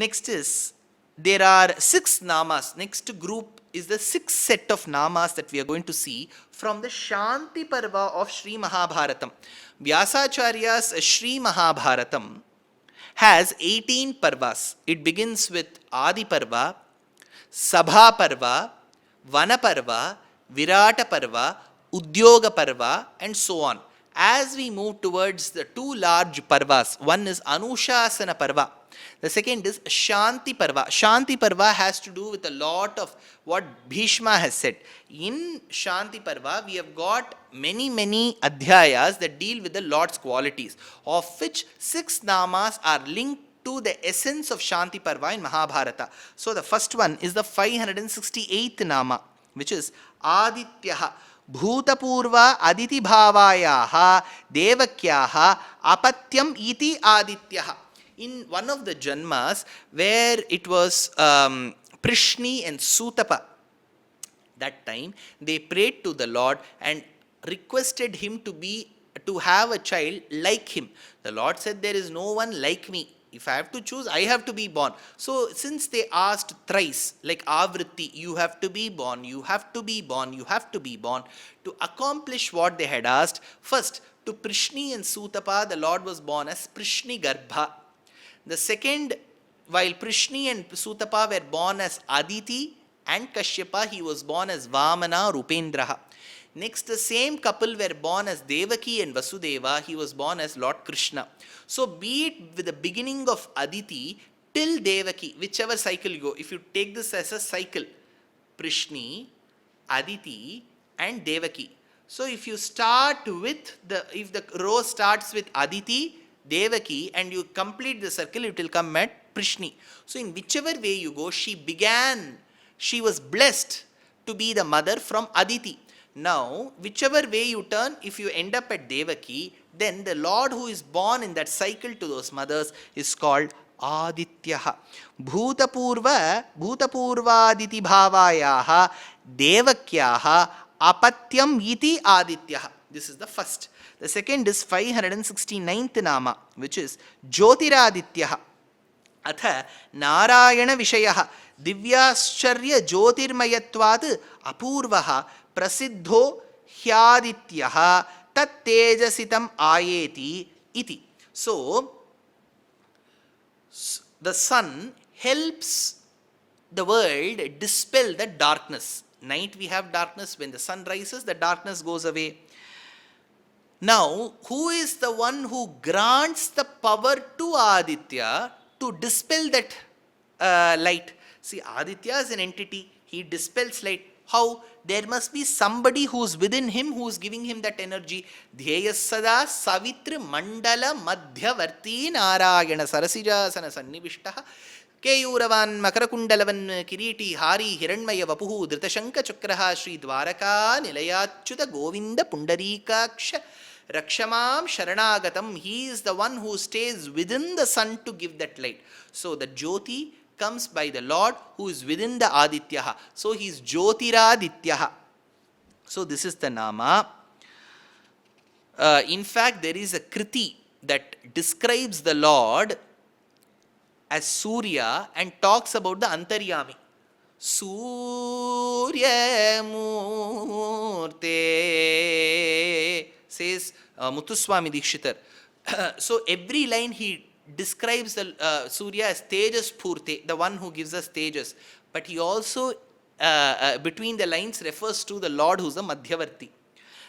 Next is, there are 6 namas. Next group is the 6th set of namas that we are going to see from the Shanti Parva of Sri Mahabharatam. Vyasacharya's Sri Mahabharatam has 18 parvas. It begins with Adi Parva, Sabha Parva, Vana Parva, Virata Parva, Udyoga Parva, and so on. As we move towards the 2 large parvas, one is Anushasana Parva, the second is Shanti Parva. Shanti Parva has to do with a lot of what Bhīṣma has said. In Shanti Parva, we have got many adhyayas that deal with the Lord's qualities, of which 6 namas are linked to the essence of Shanti Parva in Mahabharata. So the first one is the 568th nama, which is Adityaha. Bhutapurva Aditi Bhavayaha Devakyaha Apatyam iti Adityaha. In one of the Janmas, where it was Prishni and Sutapa, that time they prayed to the Lord and requested him to have a child like him. The Lord said, there is no one like me. If I have to choose, I have to be born. So since they asked thrice, like Avritti, you have to be born, you have to be born, you have to be born, to accomplish what they had asked, first to Prishni and Sutapa, the Lord was born as Prishni Garbha. The second, while Prishni and Sutapa were born as Aditi and Kashyapa, he was born as Vamana Rupendraha. Next, the same couple were born as Devaki and Vasudeva, he was born as Lord Krishna. So be it with the beginning of Aditi till Devaki, whichever cycle you go, if you take this as a cycle, Prishni, Aditi and Devaki. So if you start with if the row starts with Aditi, Devaki, and you complete the circle, it will come at Prishni. So in whichever way you go, she was blessed to be the mother from Aditi. Now, whichever way you turn, if you end up at Devaki, then the Lord who is born in that cycle to those mothers is called Adityaha. Bhutapurvaditi Bhavayaha Devakyaha Apatyam iti Adityaha. This is the first. The second is 569th nama, which is Jyotiradityaha. Atha Narayana Vishayah Divyāścarya Jyotirmayatvat Apurvaha Prasiddho Hyadityaha Tat Tejasitam Ayeti iti. So, the sun helps the world dispel the darkness. Night we have darkness, when the sun rises, the darkness goes away. Now, who is the one who grants the power to Aditya to dispel that light? See, Aditya is an entity, he dispels light. How? There must be somebody who is within him who is giving him that energy. Dhyayas sada savitra mandala madhyavarti narayana sarasijasana sannivishtaha Keyuravan Makrakundalavan Kiriti Hari Hiranmaya Vapuhu Dhritashanka Chakraha Sri Dwaraka Nilayachyuta Govinda Pundarikaksha Rakshamam Sharanagatam. He is the one who stays within the sun to give that light. So the Jyoti comes by the Lord who is within the Adityaha. So he is Jyotiradityaha. So this is the Nama. In fact, there is a Kriti that describes the Lord as Surya and talks about the Antaryami. Surya Murte, says Muthuswami Dikshitar. So every line he describes the Surya as Tejas Purte, the one who gives us Tejas. But he also, between the lines, refers to the Lord who is a Madhyavarti.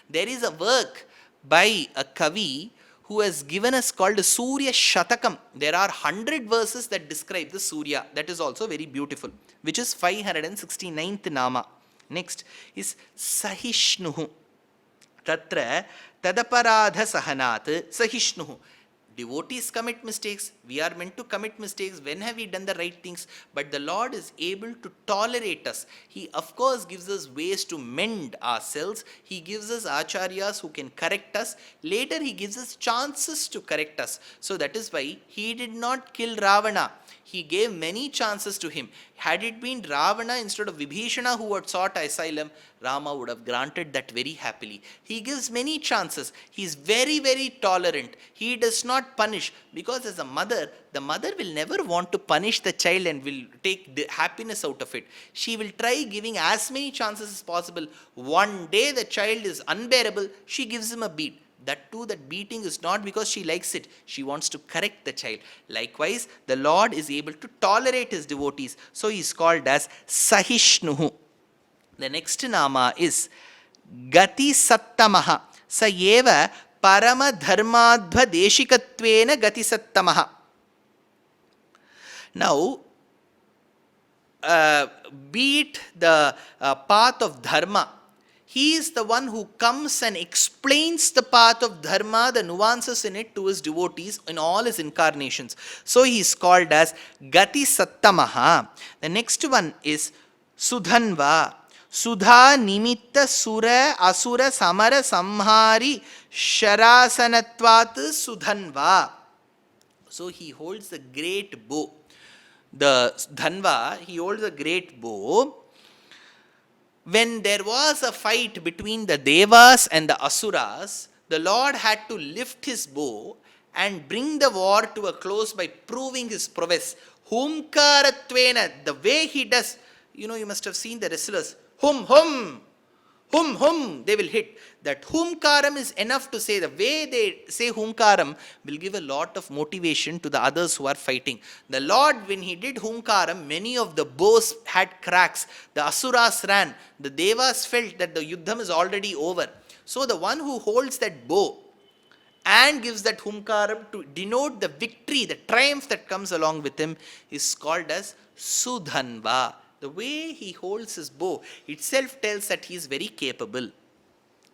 There is a work by a Kavi who has given us called Surya Shatakam. There are 100 verses that describe the Surya. That is also very beautiful, which is 569th Nama. Next is Sahiśnuhu. Tatra Tadaparadha Sahanat Sahiśnuhu. Devotees commit mistakes. We are meant to commit mistakes. When have we done the right things? But the Lord is able to tolerate us. He, of course, gives us ways to mend ourselves. He gives us acharyas who can correct us. Later, He gives us chances to correct us. So that is why He did not kill Ravana. he gave many chances to him. Had it been Ravana instead of Vibhishana who had sought asylum, Rama would have granted that very happily. He gives many chances. He is very, very tolerant. He does not punish, because as a mother, the mother will never want to punish the child and will take the happiness out of it. She will try giving as many chances as possible. One day the child is unbearable, she gives him a beat. That too, that beating is not because she likes it. She wants to correct the child. Likewise, the Lord is able to tolerate his devotees. So he is called as Sahiśṇuः. The next nama is Gati Sattamaha. Sa eva Parama Dharmadva Deshikatvena Gati Sattamaha. Now, be it the path of dharma, he is the one who comes and explains the path of dharma, the nuances in it, to his devotees in all his incarnations. So he is called as Gati Sattamaha. The next one is Sudhanva. Sudha Nimitta Sura Asura Samara Samhari Sharasanatvat Sudhanva. So he holds the great bow. The Dhanva, he holds a great bow. When there was a fight between the Devas and the Asuras, the Lord had to lift his bow and bring the war to a close by proving his prowess. Humkaratvena, the way he does, you must have seen the wrestlers. Hum, hum, hum, hum, they will hit. That humkaram is enough to say. The way they say humkaram will give a lot of motivation to the others who are fighting. The Lord, when he did humkaram, many of the bows had cracks. The Asuras ran. The Devas felt that the Yuddham is already over. So the one who holds that bow and gives that humkaram to denote the victory, the triumph that comes along with him, is called as Sudhanva. The way he holds his bow itself tells that he is very capable.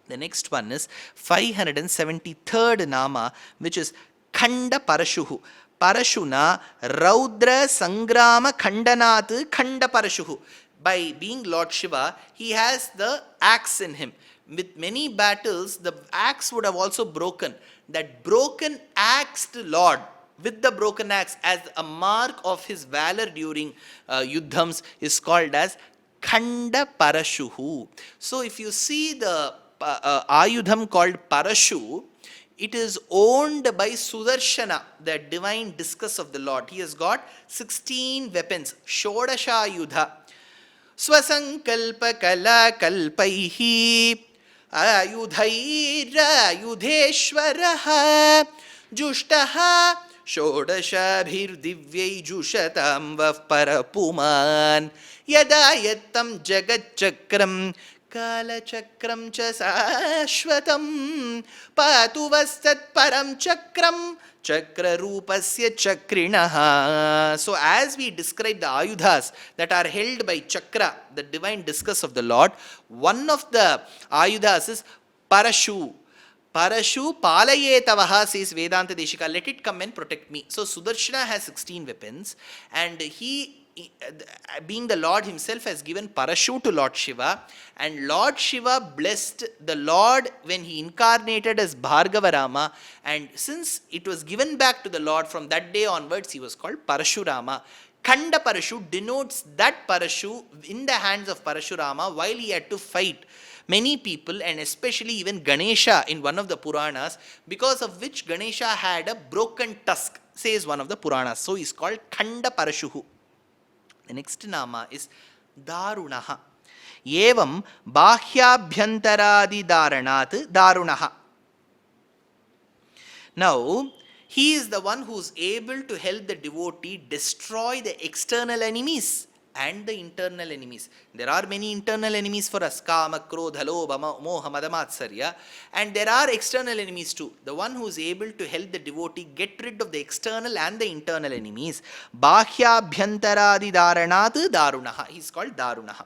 The next one is 573rd nama, which is Khanda Parashuhu. Parashuna Raudra Sangrama Khandanat Khanda Parashuhu. By being Lord Shiva, he has the axe in him. With many battles, the axe would have also broken. That broken axed Lord, with the broken axe as a mark of his valor during Yuddhams, is called as Khanda Parashuhu. So if you see the Ayudham called Parashu, it is owned by Sudarshana, the divine discus of the Lord. He has got 16 weapons. Shodasha Yudha. Swasankalpa Kala Kalpaihi Ayudhaira Yudhiṣtira Jushtaha Shodashabhir Divyai Jushatam Vav Parapuman Yadayattam Jagat Chakram Kala Chakram Cha Sashvatam Patu Vastat Param Chakram Chakra Rupasya Chakrinaha. So as we describe the Ayudhas that are held by Chakra, the divine discus of the Lord, one of the Ayudhas is Parashu. Parashu palayetavaha, says Vedanta Deshika, let it come and protect me. So Sudarshana has 16 weapons, and he, being the Lord himself, has given Parashu to Lord Shiva, and Lord Shiva blessed the Lord when he incarnated as Bhargava Rama, and since it was given back to the Lord, from that day onwards he was called Parashurama. Khanda Parashu denotes that Parashu in the hands of Parashurama while he had to fight many people, and especially even Ganesha in one of the Puranas, because of which Ganesha had a broken tusk, says one of the Puranas. So he is called Khanda Parashuhu. The next nama is Darunaha. Evam Bahyabhyantaradi Daranat Darunaha. Now, he is the one who is able to help the devotee destroy the external enemies and the internal enemies. There are many internal enemies for us, Kama, Krodha, Lobha, Moha, Madamatsarya, and there are external enemies too. The one who is able to help the devotee get rid of the external and the internal enemies, Bahyabhyantaradi Daranat Darunaha. He is called Darunaha.